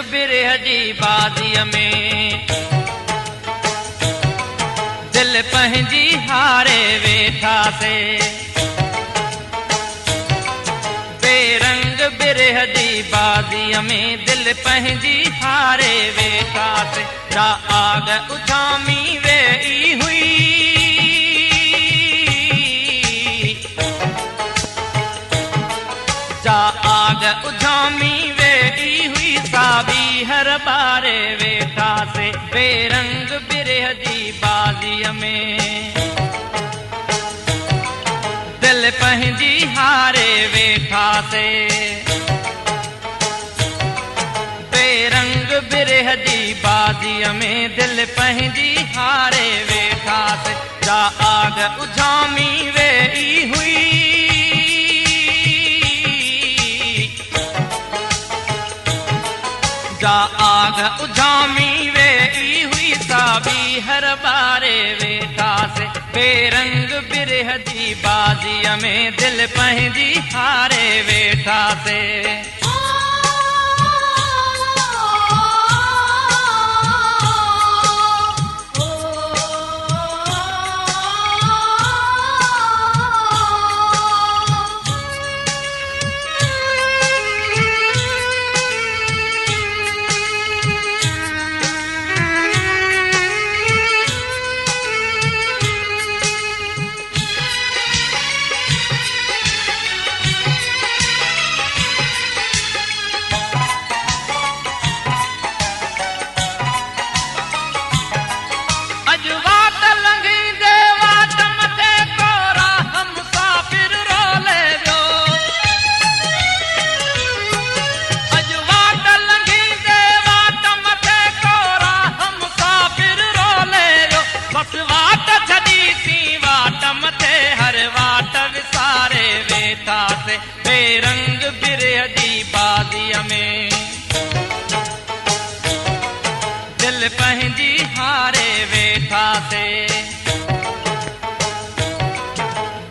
बिरह जी बाज़ीअ में दिल पंहिंजी हारे वेठासे। बेरंग बिरह जी बाज़ीअ में दिल पंहिंजी हारे वेठासे। जा आग उजामी वेई हुई, जा आग उजामी वेई हुई, साबी हर बारे वेठासे। बेरंग बिरह जी बाज़ीअ में दिल पंहिंजी हारे वेठासे। बेरंग बिरह जी बाज़ीअ में दिल पंहिंजी हारे वेठासे। जा आग उजामी वेई हुई, जा आग उजामी वेई हुई, साबी हर बारे वेठासे। बेरंग बिरह जी बाज़ीअ में दिल पंहिंजी हारे वेठासे। बेरंग बिरह जी बाज़ीअ में दिल पंहिंजी हारे वेठासे।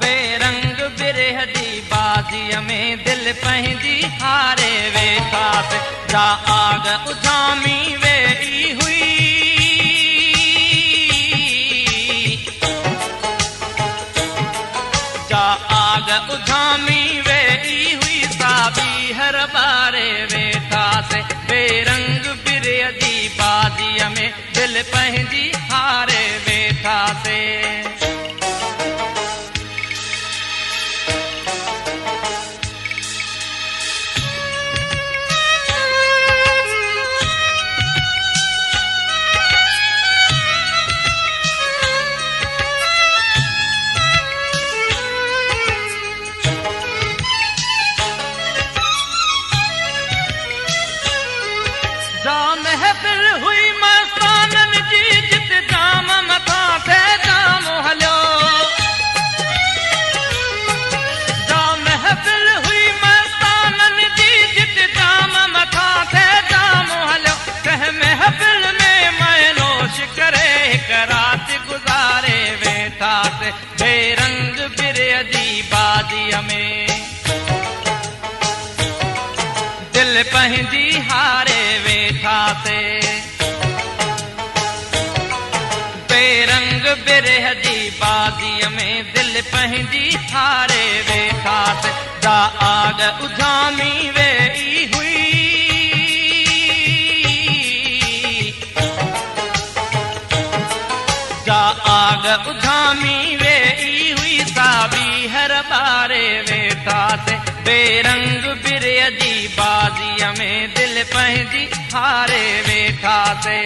बेरंग बिरह जी बाज़ीअ में दिल पंहिंजी हारे वेठासे। जा आग उजामी वेई हुई, जा आग उजामी वेई हुई, साबी हर बारे वेठासे। बेरंग बिरह जी बाज़ीअ में दिल पंहिंजी हारे वेठासे। महफिल हुई मस्तानन जी, जित जाम मथा थे जाम हलियो। जा महफिल हुई मस्तानन जी, जित जाम मथा थे जाम हलियो। कह महफिल में मैं नोश करे हिक रात गुज़ारे वेठासे। बेरंग बिरह जी बाज़ीअ में दिल पंहिंजी हारे वेठासे। बेरंग बिरह जी बाज़ीअ में दिल पंहिंजी हारे वेठासे। जा आग उजामी वेई हुई, जा आग उजामी वेई हुई, साबी हर बारे वेठासे। बेरंग बिरह जी बाज़ीअ में दिल पंहिंजी हारे वेठासे।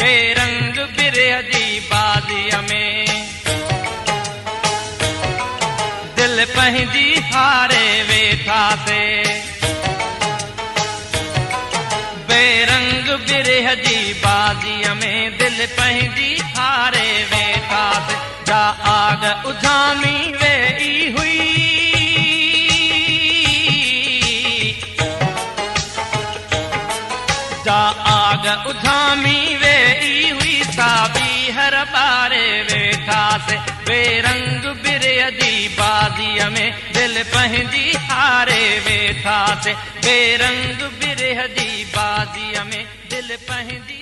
बेरंग बिरह जी बाज़ीअ में दिल पंहिंजी हारे वेठासीं बेरंग बिरह जी बाज़ीअ में दिल पंहिंजी हारे वेठासीं जा आग उझामी वेई हुई जा आग उझामी वेई हुई साबी हर बारे वेठासीं बेरंग बिरह जी बाज़ीअ में दिल पंहिंजी हारे वेठासीं बेरंग बिरह जी बाज़ीअ में दिल पंहिंजी